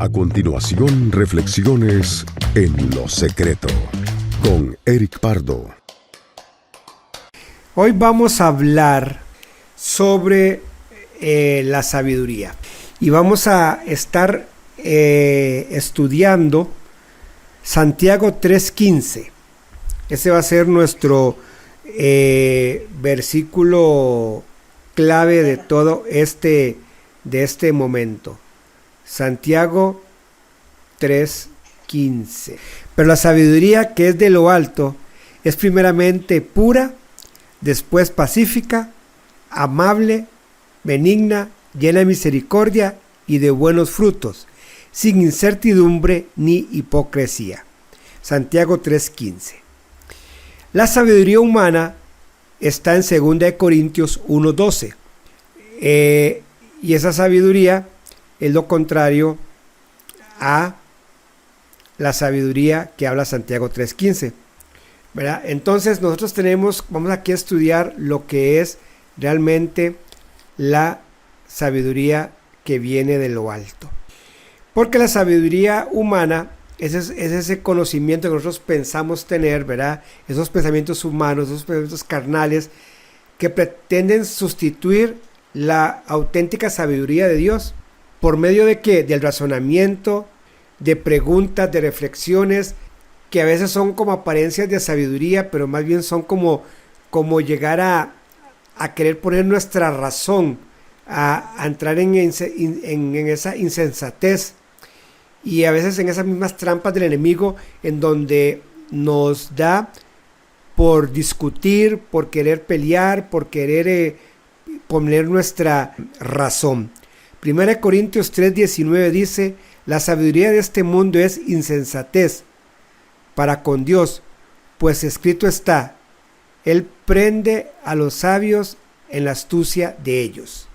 A continuación, reflexiones en lo secreto con Eric Pardo. Hoy vamos a hablar sobre la sabiduría y vamos a estar estudiando Santiago 3:15. Ese va a ser nuestro versículo clave de todo este momento. Santiago 3:15. Pero la sabiduría que es de lo alto es primeramente pura, después pacífica, amable, benigna, llena de misericordia y de buenos frutos, sin incertidumbre ni hipocresía. Santiago 3:15. La sabiduría humana está en 2 Corintios 1:12. Y esa sabiduría es lo contrario a la sabiduría que habla Santiago 3:15, ¿verdad? Entonces nosotros vamos aquí a estudiar lo que es realmente la sabiduría que viene de lo alto. Porque la sabiduría humana es ese conocimiento que nosotros pensamos tener, ¿verdad? Esos pensamientos humanos, esos pensamientos carnales que pretenden sustituir la auténtica sabiduría de Dios. ¿Por medio de qué? Del razonamiento, de preguntas, de reflexiones, que a veces son como apariencias de sabiduría, pero más bien son como llegar a querer poner nuestra razón, a entrar en esa insensatez y a veces en esas mismas trampas del enemigo, en donde nos da por discutir, por querer pelear, por querer poner nuestra razón. 1 Corintios 3:19 dice: la sabiduría de este mundo es insensatez para con Dios, pues escrito está: Él prende a los sabios en la astucia de ellos.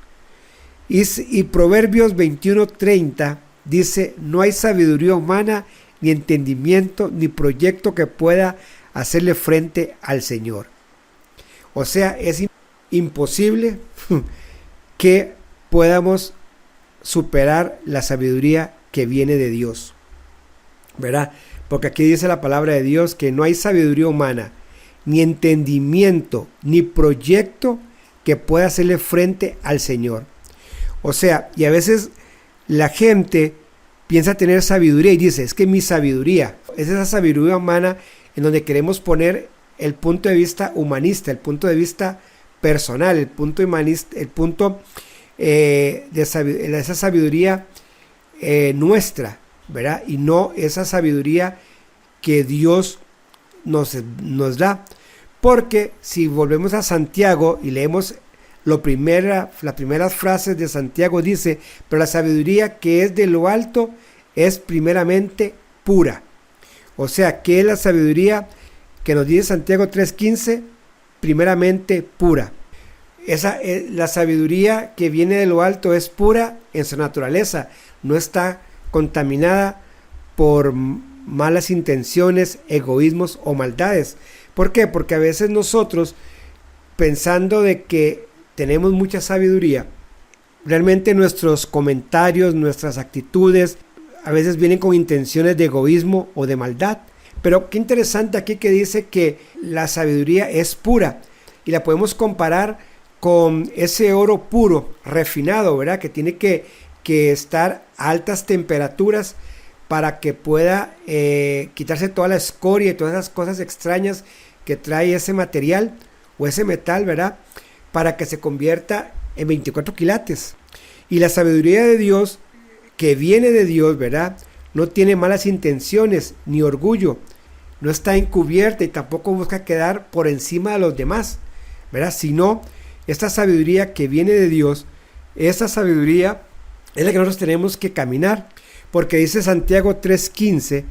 Y Proverbios 21:30 dice: no hay sabiduría humana, ni entendimiento, ni proyecto que pueda hacerle frente al Señor. O sea, es imposible que podamos superar la sabiduría que viene de Dios, ¿verdad? Porque aquí dice la palabra de Dios que no hay sabiduría humana, ni entendimiento, ni proyecto que pueda hacerle frente al Señor. O sea, y a veces la gente piensa tener sabiduría y dice: es que mi sabiduría es esa sabiduría humana en donde queremos poner el punto de vista humanista, el punto de vista personal, el punto humanista, el punto de esa sabiduría nuestra, ¿verdad? Y no esa sabiduría que Dios nos da. Porque si volvemos a Santiago y leemos las primeras frases de Santiago, dice: pero la sabiduría que es de lo alto es primeramente pura. O sea, ¿qué es la sabiduría que nos dice Santiago 3:15? Primeramente pura. La sabiduría que viene de lo alto es pura en su naturaleza, no está contaminada por malas intenciones, egoísmos o maldades. ¿Por qué? Porque a veces nosotros, pensando de que tenemos mucha sabiduría, realmente nuestros comentarios, nuestras actitudes, a veces vienen con intenciones de egoísmo o de maldad. Pero qué interesante aquí que dice que la sabiduría es pura y la podemos comparar con ese oro puro, refinado, ¿verdad? Que tiene que estar a altas temperaturas para que pueda quitarse toda la escoria y todas esas cosas extrañas que trae ese material o ese metal, ¿verdad? Para que se convierta en 24 quilates. Y la sabiduría de Dios, que viene de Dios, ¿verdad? No tiene malas intenciones ni orgullo, no está encubierta y tampoco busca quedar por encima de los demás, ¿verdad? Sino esta sabiduría que viene de Dios, esa sabiduría es la que nosotros tenemos que caminar, porque dice Santiago 3:15: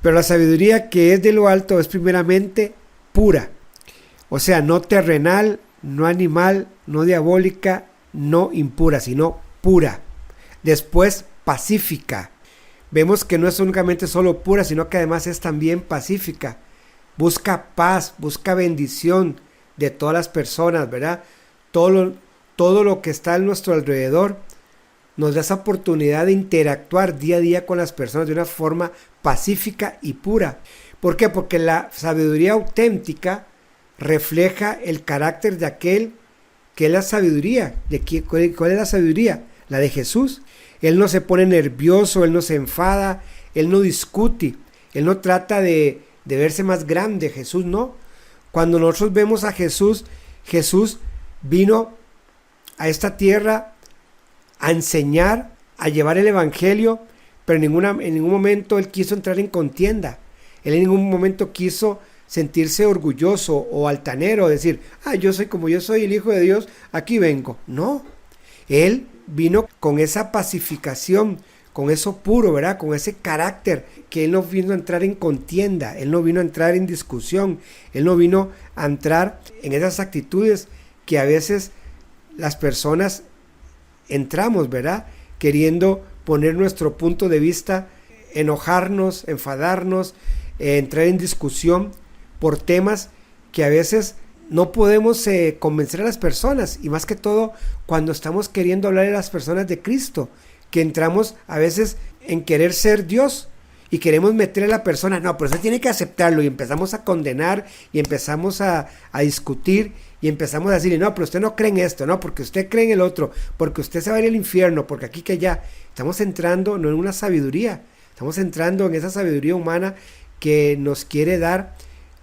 pero la sabiduría que es de lo alto es primeramente pura, o sea, no terrenal, no animal, no diabólica, no impura, sino pura. Después, pacífica. Vemos que no es únicamente solo pura, sino que además es también pacífica. Busca paz, busca bendición de todas las personas, ¿verdad? Todo lo que está a nuestro alrededor nos da esa oportunidad de interactuar día a día con las personas de una forma pacífica y pura. ¿Por qué? Porque la sabiduría auténtica refleja el carácter de aquel que es la sabiduría. ¿Cuál es la sabiduría? La de Jesús. Él no se pone nervioso, Él no se enfada, Él no discute, Él no trata de verse más grande. Jesús no. Cuando nosotros vemos a Jesús, Jesús vino a esta tierra a enseñar, a llevar el evangelio, pero en ningún momento Él quiso entrar en contienda. Él en ningún momento quiso sentirse orgulloso o altanero, decir, yo soy como yo soy el Hijo de Dios, aquí vengo. No, Él vino con esa pacificación, con eso puro, ¿verdad? Con ese carácter, que Él no vino a entrar en contienda, Él no vino a entrar en discusión, Él no vino a entrar en esas actitudes que a veces las personas entramos, ¿verdad? Queriendo poner nuestro punto de vista, enojarnos, enfadarnos, entrar en discusión por temas que a veces no podemos convencer a las personas, y más que todo cuando estamos queriendo hablar a las personas de Cristo, que entramos a veces en querer ser Dios y queremos meter a la persona, no, pero usted tiene que aceptarlo, y empezamos a condenar y empezamos a discutir y empezamos a decirle, no, pero usted no cree en esto, no, porque usted cree en el otro, porque usted se va a ir al infierno, porque aquí que allá. Estamos entrando no en una sabiduría, estamos entrando en esa sabiduría humana que nos quiere dar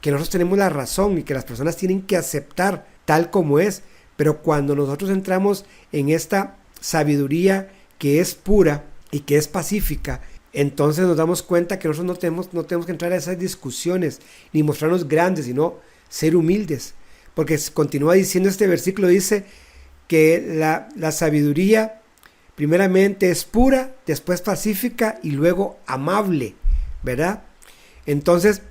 que nosotros tenemos la razón y que las personas tienen que aceptar tal como es. Pero cuando nosotros entramos en esta sabiduría que es pura y que es pacífica, entonces nos damos cuenta que nosotros no tenemos que entrar a esas discusiones ni mostrarnos grandes, sino ser humildes. Porque continúa diciendo este versículo, dice que la sabiduría primeramente es pura, después pacífica y luego amable, ¿verdad? Entonces,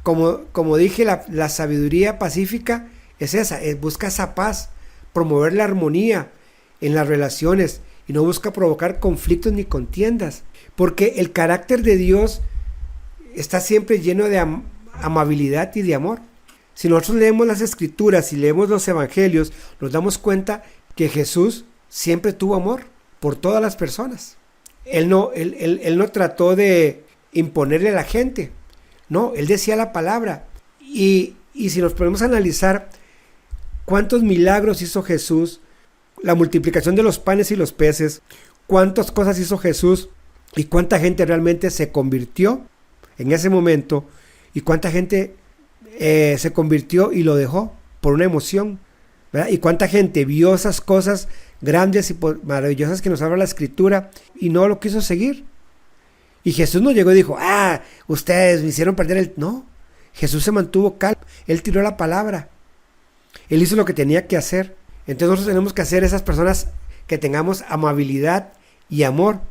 como dije, la sabiduría pacífica es esa, busca esa paz, promover la armonía en las relaciones y no busca provocar conflictos ni contiendas, porque el carácter de Dios está siempre lleno de amabilidad y de amor. Si nosotros leemos las escrituras y leemos los evangelios, nos damos cuenta que Jesús siempre tuvo amor por todas las personas. Él no trató de imponerle a la gente. No, Él decía la palabra. Y si nos ponemos a analizar cuántos milagros hizo Jesús, la multiplicación de los panes y los peces, cuántas cosas hizo Jesús y cuánta gente realmente se convirtió en ese momento, y cuánta gente se convirtió y lo dejó por una emoción, ¿verdad? Y cuánta gente vio esas cosas grandes y maravillosas que nos habla la escritura y no lo quiso seguir. Y Jesús no llegó y dijo, ustedes me hicieron perder el... No, Jesús se mantuvo calmo, Él tiró la palabra, Él hizo lo que tenía que hacer. Entonces nosotros tenemos que ser esas personas que tengamos amabilidad y amor.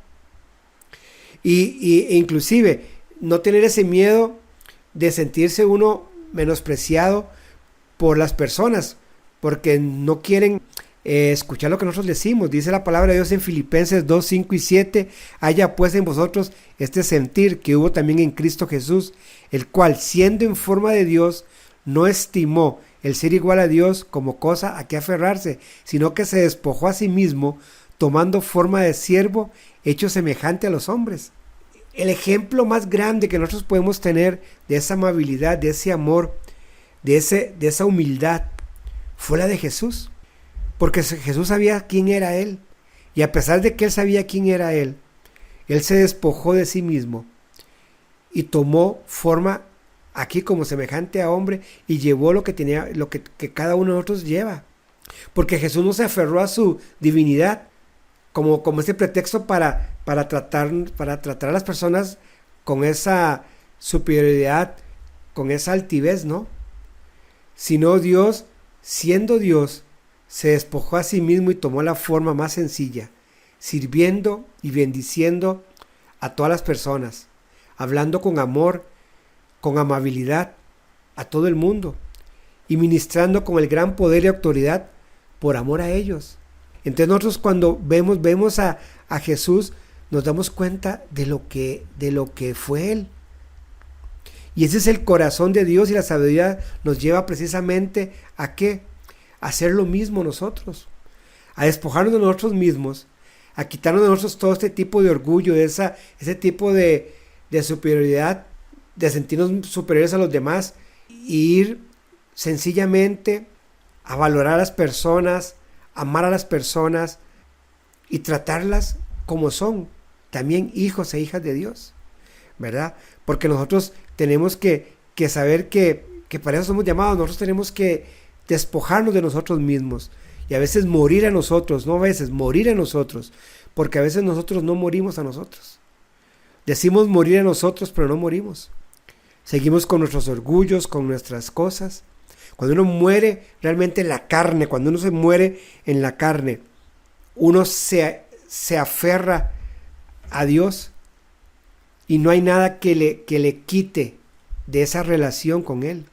E inclusive no tener ese miedo de sentirse uno menospreciado por las personas, porque no quieren escuchar lo que nosotros decimos. Dice la palabra de Dios en Filipenses 2, 5 y 7, haya pues en vosotros este sentir que hubo también en Cristo Jesús, el cual siendo en forma de Dios, no estimó el ser igual a Dios como cosa a que aferrarse, sino que se despojó a sí mismo, tomando forma de siervo, hecho semejante a los hombres. El ejemplo más grande que nosotros podemos tener de esa amabilidad, de ese amor, de esa humildad, fue la de Jesús. Porque Jesús sabía quién era Él. Y a pesar de que Él sabía quién era Él se despojó de sí mismo y tomó forma aquí como semejante a hombre y llevó lo que cada uno de nosotros lleva. Porque Jesús no se aferró a su divinidad como ese pretexto para tratar a las personas con esa superioridad, con esa altivez, ¿no? Sino Dios, siendo Dios, se despojó a sí mismo y tomó la forma más sencilla, sirviendo y bendiciendo a todas las personas, hablando con amor, con amabilidad a todo el mundo y ministrando con el gran poder y autoridad por amor a ellos. Entonces nosotros cuando vemos a Jesús, nos damos cuenta de lo que fue Él. Y ese es el corazón de Dios, y la sabiduría nos lleva precisamente ¿a qué? A hacer lo mismo nosotros, a despojarnos de nosotros mismos, a quitarnos de nosotros todo este tipo de orgullo, ese tipo de superioridad, de sentirnos superiores a los demás, y ir sencillamente a valorar a las personas, amar a las personas y tratarlas como son, también hijos e hijas de Dios, ¿verdad? Porque nosotros tenemos que saber que para eso somos llamados. Nosotros tenemos que despojarnos de nosotros mismos y a veces morir a nosotros, no a veces, morir a nosotros, porque a veces nosotros no morimos a nosotros. Decimos morir a nosotros, pero no morimos. Seguimos con nuestros orgullos, con nuestras cosas. Cuando uno muere realmente en la carne, cuando uno se muere en la carne, uno se aferra a Dios y no hay nada que le quite de esa relación con Él.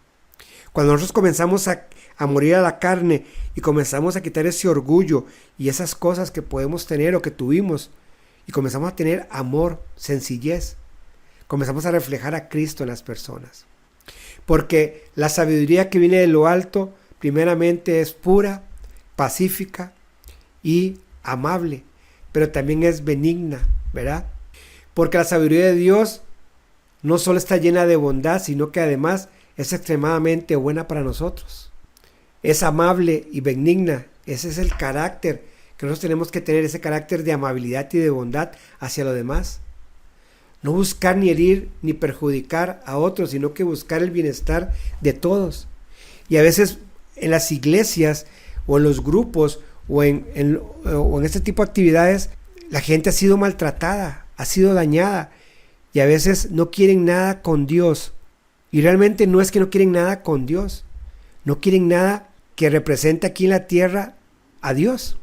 Cuando nosotros comenzamos a morir a la carne y comenzamos a quitar ese orgullo y esas cosas que podemos tener o que tuvimos, y comenzamos a tener amor, sencillez, comenzamos a reflejar a Cristo en las personas. Porque la sabiduría que viene de lo alto, primeramente es pura, pacífica y amable, pero también es benigna, ¿verdad? Porque la sabiduría de Dios no solo está llena de bondad, sino que además es extremadamente buena para nosotros. Es amable y benigna. Ese es el carácter que nosotros tenemos que tener, ese carácter de amabilidad y de bondad hacia los demás. No buscar ni herir ni perjudicar a otros, sino que buscar el bienestar de todos. Y a veces en las iglesias o en los grupos o en este tipo de actividades, la gente ha sido maltratada, ha sido dañada y a veces no quieren nada con Dios. Y realmente no es que no quieren nada con Dios, no quieren nada que represente aquí en la tierra a Dios,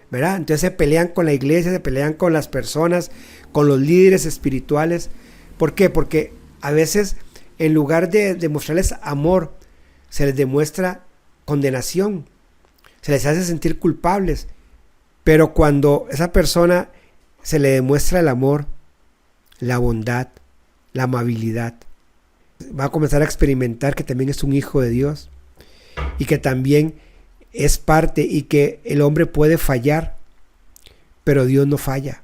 ¿verdad? Entonces se pelean con la iglesia, se pelean con las personas, con los líderes espirituales. ¿Por qué? Porque a veces en lugar de demostrarles amor, se les demuestra condenación, se les hace sentir culpables. Pero cuando esa persona se le demuestra el amor, la bondad, la amabilidad, va a comenzar a experimentar que también es un hijo de Dios y que también es parte y que el hombre puede fallar, pero Dios no falla.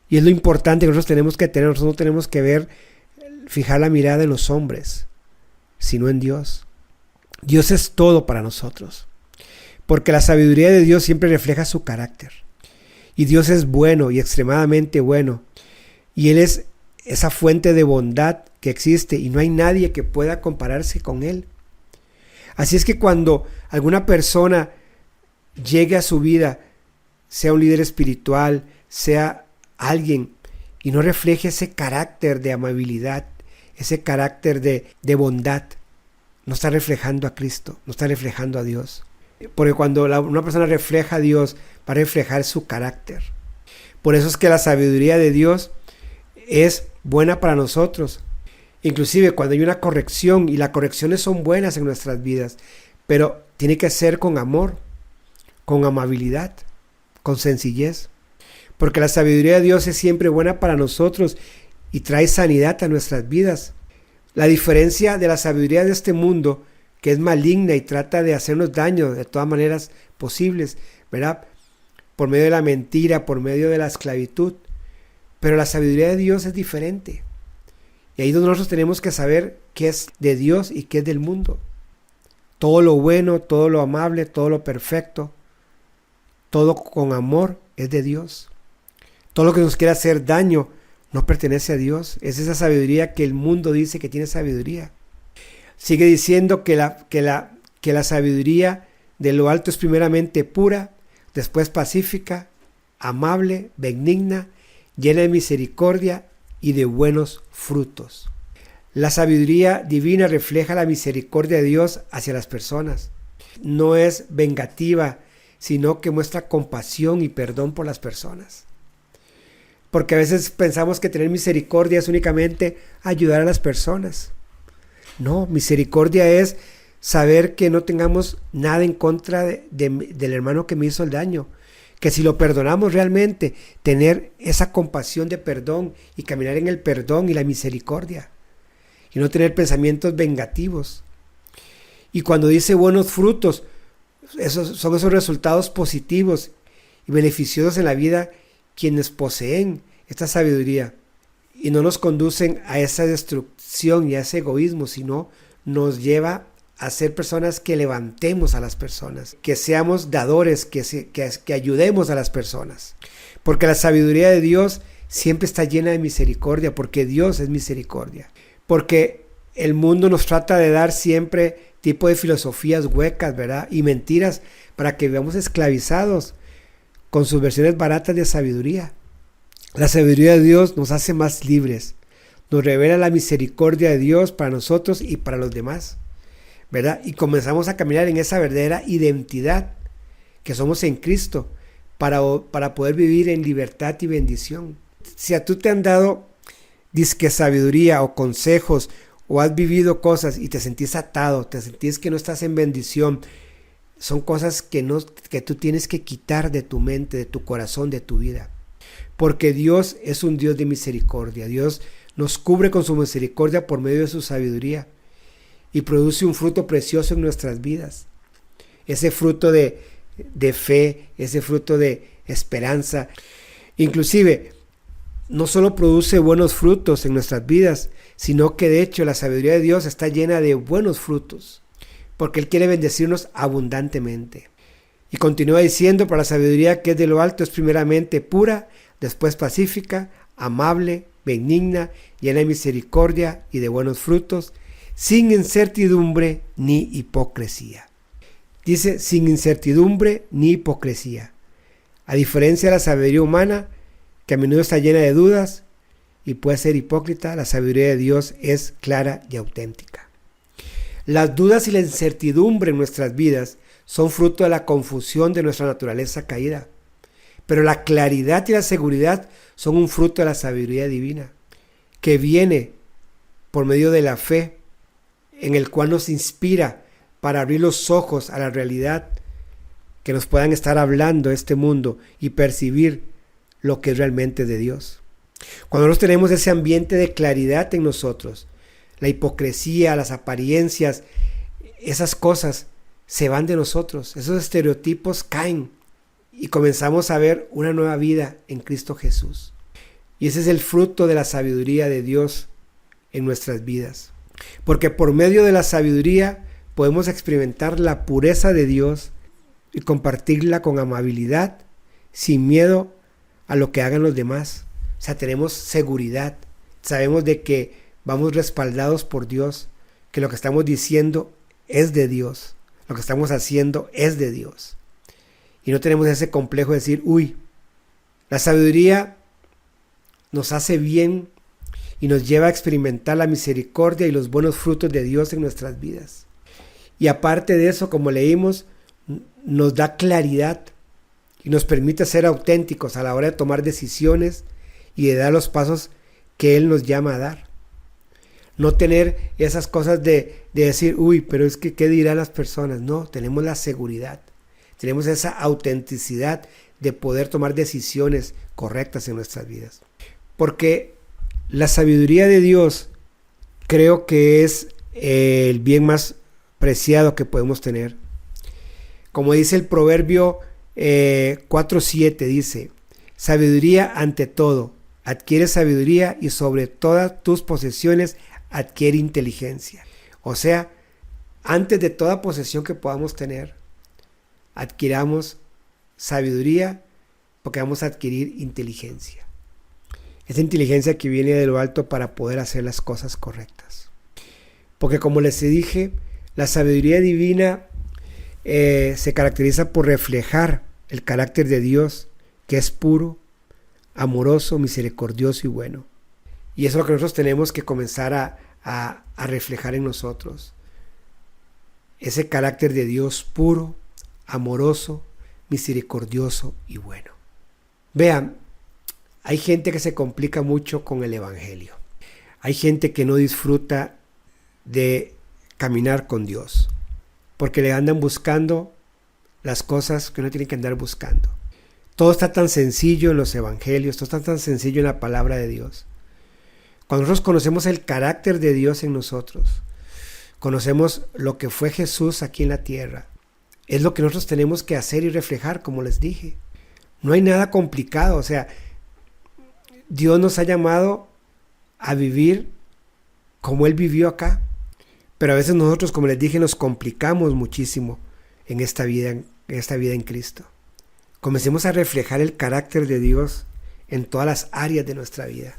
Y es lo importante que nosotros tenemos que tener. Nosotros no tenemos que fijar la mirada en los hombres, sino en Dios. Dios es todo para nosotros, porque la sabiduría de Dios siempre refleja su carácter. Y Dios es bueno y extremadamente bueno. Y Él es esa fuente de bondad que existe y no hay nadie que pueda compararse con Él. Así es que cuando alguna persona llegue a su vida, sea un líder espiritual, sea alguien, y no refleje ese carácter de amabilidad, ese carácter de bondad, no está reflejando a Cristo, no está reflejando a Dios. Porque cuando una persona refleja a Dios, va a reflejar su carácter. Por eso es que la sabiduría de Dios es buena para nosotros. Inclusive cuando hay una corrección, y las correcciones son buenas en nuestras vidas, pero tiene que ser con amor, con amabilidad, con sencillez. Porque la sabiduría de Dios es siempre buena para nosotros y trae sanidad a nuestras vidas. La diferencia de la sabiduría de este mundo, que es maligna y trata de hacernos daño de todas maneras posibles, ¿verdad? Por medio de la mentira, por medio de la esclavitud. Pero la sabiduría de Dios es diferente. Y ahí es donde nosotros tenemos que saber qué es de Dios y qué es del mundo. Todo lo bueno, todo lo amable, todo lo perfecto, todo con amor es de Dios. Todo lo que nos quiere hacer daño no pertenece a Dios. Es esa sabiduría que el mundo dice que tiene sabiduría. Sigue diciendo que la sabiduría de lo alto es primeramente pura, después pacífica, amable, benigna, llena de misericordia y de buenos frutos. La sabiduría divina refleja la misericordia de Dios hacia las personas. No es vengativa, sino que muestra compasión y perdón por las personas. Porque a veces pensamos que tener misericordia es únicamente ayudar a las personas. No, misericordia es saber que no tengamos nada en contra del hermano que me hizo el daño. Que si lo perdonamos realmente, tener esa compasión de perdón y caminar en el perdón y la misericordia. Y no tener pensamientos vengativos. Y cuando dice buenos frutos, son esos resultados positivos y beneficiosos en la vida quienes poseen esta sabiduría y no nos conducen a esa destrucción y a ese egoísmo, sino nos lleva a ser personas que levantemos a las personas, que seamos dadores, que ayudemos a las personas. Porque la sabiduría de Dios siempre está llena de misericordia, porque Dios es misericordia. Porque el mundo nos trata de dar siempre tipo de filosofías huecas, ¿verdad? Y mentiras para que vivamos esclavizados con sus versiones baratas de sabiduría. La sabiduría de Dios nos hace más libres, nos revela la misericordia de Dios para nosotros y para los demás, ¿verdad? Y comenzamos a caminar en esa verdadera identidad que somos en Cristo para poder vivir en libertad y bendición. Si a tú te han dado disque sabiduría o consejos o has vivido cosas y te sentís atado, te sentís que no estás en bendición, son cosas que tú tienes que quitar de tu mente, de tu corazón, de tu vida. Porque Dios es un Dios de misericordia. Dios nos cubre con su misericordia por medio de su sabiduría y produce un fruto precioso en nuestras vidas. Ese fruto de fe, ese fruto de esperanza. Inclusive, no solo produce buenos frutos en nuestras vidas, sino que de hecho la sabiduría de Dios está llena de buenos frutos, porque Él quiere bendecirnos abundantemente. Y continúa diciendo, para la sabiduría que es de lo alto es primeramente pura, después pacífica, amable, benigna, llena de misericordia y de buenos frutos, sin incertidumbre ni hipocresía. Dice, sin incertidumbre ni hipocresía. A diferencia de la sabiduría humana, que a menudo está llena de dudas y puede ser hipócrita, la sabiduría de Dios es clara y auténtica. Las dudas y la incertidumbre en nuestras vidas son fruto de la confusión de nuestra naturaleza caída. Pero la claridad y la seguridad son un fruto de la sabiduría divina, que viene por medio de la fe, en el cual nos inspira para abrir los ojos a la realidad, que nos puedan estar hablando este mundo y percibir lo que es realmente de Dios. Cuando nosotros tenemos ese ambiente de claridad en nosotros, la hipocresía, las apariencias, esas cosas se van de nosotros, esos estereotipos caen y comenzamos a ver una nueva vida en Cristo Jesús. Y ese es el fruto de la sabiduría de Dios en nuestras vidas. Porque por medio de la sabiduría podemos experimentar la pureza de Dios y compartirla con amabilidad, sin miedo a lo que hagan los demás. O sea, tenemos seguridad, sabemos de que vamos respaldados por Dios, que lo que estamos diciendo es de Dios, lo que estamos haciendo es de Dios. Y no tenemos ese complejo de decir, la sabiduría nos hace bien y nos lleva a experimentar la misericordia y los buenos frutos de Dios en nuestras vidas. Y aparte de eso, como leímos, nos da claridad y nos permite ser auténticos a la hora de tomar decisiones y de dar los pasos que Él nos llama a dar. No tener esas cosas de decir, pero es que ¿qué dirán las personas? No, tenemos la seguridad, tenemos esa autenticidad de poder tomar decisiones correctas en nuestras vidas. Porque la sabiduría de Dios creo que es el bien más preciado que podemos tener. Como dice el Proverbio 4:7, dice, sabiduría ante todo, adquiere sabiduría y sobre todas tus posesiones adquiere inteligencia. O sea, antes de toda posesión que podamos tener, adquiramos sabiduría porque vamos a adquirir inteligencia. Esa inteligencia que viene de lo alto para poder hacer las cosas correctas. Porque como les dije, la sabiduría divina se caracteriza por reflejar el carácter de Dios, que es puro, amoroso, misericordioso y bueno. Y eso es lo que nosotros tenemos que comenzar a reflejar en nosotros. Ese carácter de Dios puro, amoroso, misericordioso y bueno. Vean, hay gente que se complica mucho con el evangelio. Hay gente que no disfruta de caminar con Dios, porque le andan buscando las cosas que no tienen que andar buscando. Todo está tan sencillo en los evangelios, todo está tan sencillo en la palabra de Dios. Cuando nosotros conocemos el carácter de Dios en nosotros, conocemos lo que fue Jesús aquí en la tierra, es lo que nosotros tenemos que hacer y reflejar, como les dije. No hay nada complicado, o sea, Dios nos ha llamado a vivir como Él vivió acá. Pero a veces nosotros, como les dije, nos complicamos muchísimo en esta vida en Cristo. Comencemos a reflejar el carácter de Dios en todas las áreas de nuestra vida.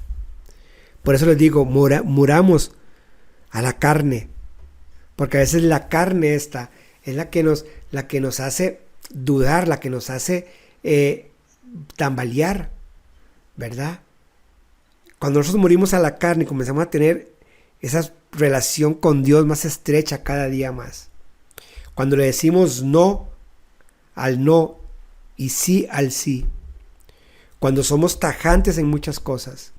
Por eso les digo, muramos a la carne, porque a veces la carne esta es la que nos hace dudar, la que nos hace tambalear, ¿verdad? Cuando nosotros morimos a la carne y comenzamos a tener esa relación con Dios más estrecha cada día más, cuando le decimos no al no y sí al sí, cuando somos tajantes en muchas cosas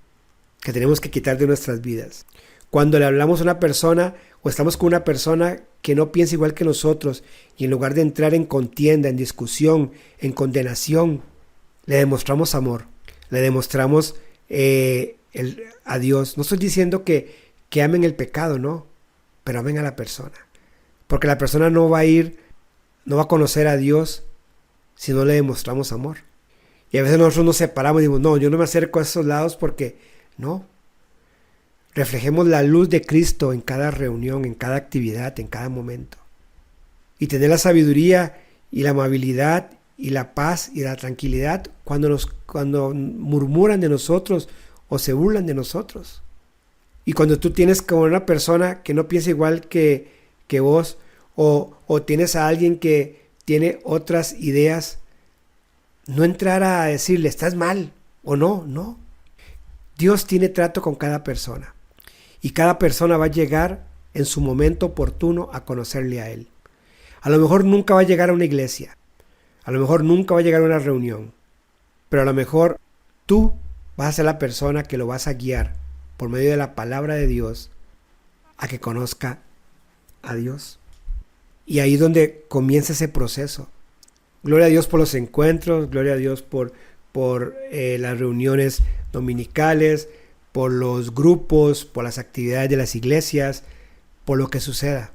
que tenemos que quitar de nuestras vidas, cuando le hablamos a una persona o estamos con una persona que no piensa igual que nosotros y en lugar de entrar en contienda, en discusión, en condenación, le demostramos amor, le demostramos a Dios. No estoy diciendo que amen el pecado, no, pero amen a la persona, porque la persona no va a conocer a Dios si no le demostramos amor. Y a veces nosotros nos separamos y decimos, no, yo no me acerco a esos lados porque no. Reflejemos la luz de Cristo en cada reunión, en cada actividad, en cada momento. Y tener la sabiduría y la amabilidad y la paz y la tranquilidad cuando murmuran de nosotros o se burlan de nosotros. Y cuando tú tienes como una persona que no piensa igual que vos, o tienes a alguien que tiene otras ideas, no entrar a decirle, estás mal, o no. Dios tiene trato con cada persona. Y cada persona va a llegar en su momento oportuno a conocerle a Él. A lo mejor nunca va a llegar a una iglesia. A lo mejor nunca va a llegar a una reunión. Pero a lo mejor tú vas a ser la persona que lo vas a guiar por medio de la palabra de Dios a que conozca a Dios. Y ahí es donde comienza ese proceso. Gloria a Dios por los encuentros, gloria a Dios por las reuniones dominicales, por los grupos, por las actividades de las iglesias, por lo que suceda.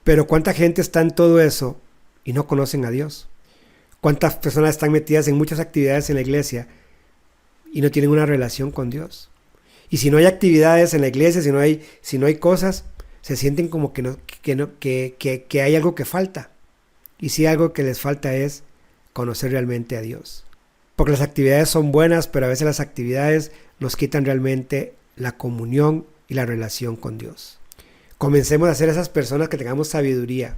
Pero ¿cuánta gente está en todo eso y no conocen a Dios? ¿Cuántas personas están metidas en muchas actividades en la iglesia y no tienen una relación con Dios? Y si no hay actividades en la iglesia, si no hay cosas, se sienten como que hay algo que falta. Y si algo que les falta es conocer realmente a Dios. Porque las actividades son buenas, pero a veces las actividades nos quitan realmente la comunión y la relación con Dios. Comencemos a ser esas personas que tengamos sabiduría,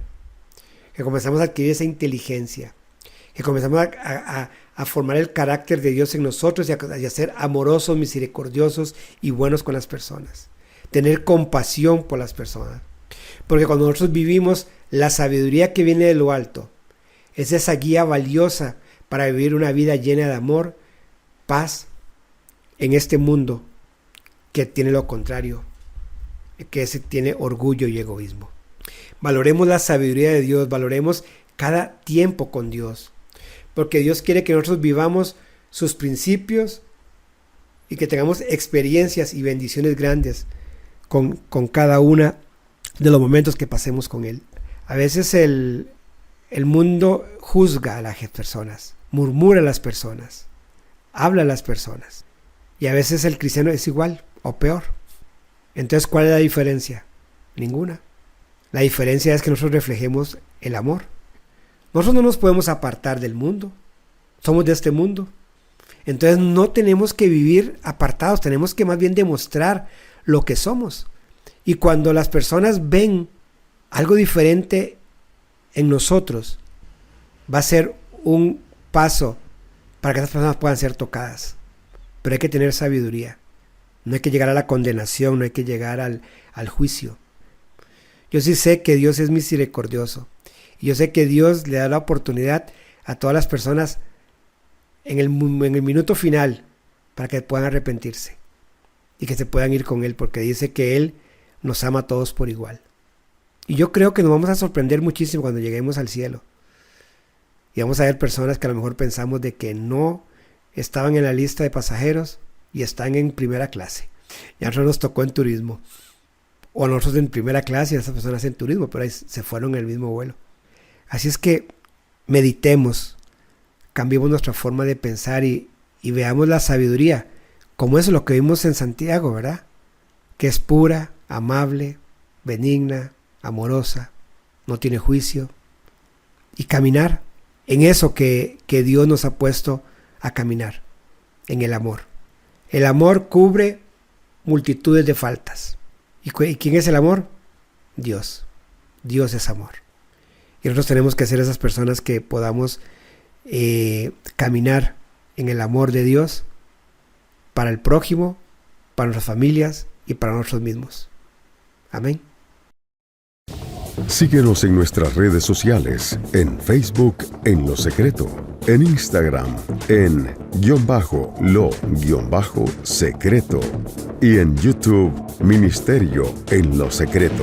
que comenzamos a adquirir esa inteligencia, que comenzamos a formar el carácter de Dios en nosotros y a ser amorosos, misericordiosos y buenos con las personas. Tener compasión por las personas. Porque cuando nosotros vivimos la sabiduría que viene de lo alto, es esa guía valiosa para vivir una vida llena de amor, paz, en este mundo que tiene lo contrario, que tiene orgullo y egoísmo. Valoremos la sabiduría de Dios, valoremos cada tiempo con Dios, porque Dios quiere que nosotros vivamos sus principios y que tengamos experiencias y bendiciones grandes con cada una de los momentos que pasemos con Él. A veces el mundo juzga a las personas, murmura a las personas, habla a las personas. Y a veces el cristiano es igual o peor. Entonces, ¿cuál es la diferencia? Ninguna. La diferencia es que nosotros reflejemos el amor. Nosotros no nos podemos apartar del mundo. Somos de este mundo. Entonces no tenemos que vivir apartados, tenemos que más bien demostrar lo que somos. Y cuando las personas ven algo diferente en nosotros, va a ser un paso para que esas personas puedan ser tocadas. Pero hay que tener sabiduría. No hay que llegar a la condenación, no hay que llegar al juicio. Yo sí sé que Dios es misericordioso. Y yo sé que Dios le da la oportunidad a todas las personas en el minuto final para que puedan arrepentirse y que se puedan ir con Él, porque dice que Él nos ama a todos por igual. Y yo creo que nos vamos a sorprender muchísimo cuando lleguemos al cielo. Y vamos a ver personas que a lo mejor pensamos de que no estaban en la lista de pasajeros y están en primera clase. Y a nosotros nos tocó en turismo. O a nosotros en primera clase y a esas personas en turismo, pero ahí se fueron en el mismo vuelo. Así es que meditemos, cambiemos nuestra forma de pensar y veamos la sabiduría como eso es lo que vimos en Santiago, ¿verdad? Que es pura, amable, benigna, amorosa, no tiene juicio. Y caminar en eso que Dios nos ha puesto a caminar, en el amor. El amor cubre multitudes de faltas. ¿Y quién es el amor? Dios. Dios es amor. Y nosotros tenemos que ser esas personas que podamos caminar en el amor de Dios para el prójimo, para nuestras familias y para nosotros mismos. Amén. Síguenos en nuestras redes sociales, en Facebook en Lo Secreto, en Instagram en _lo_secreto y en YouTube Ministerio en Lo Secreto.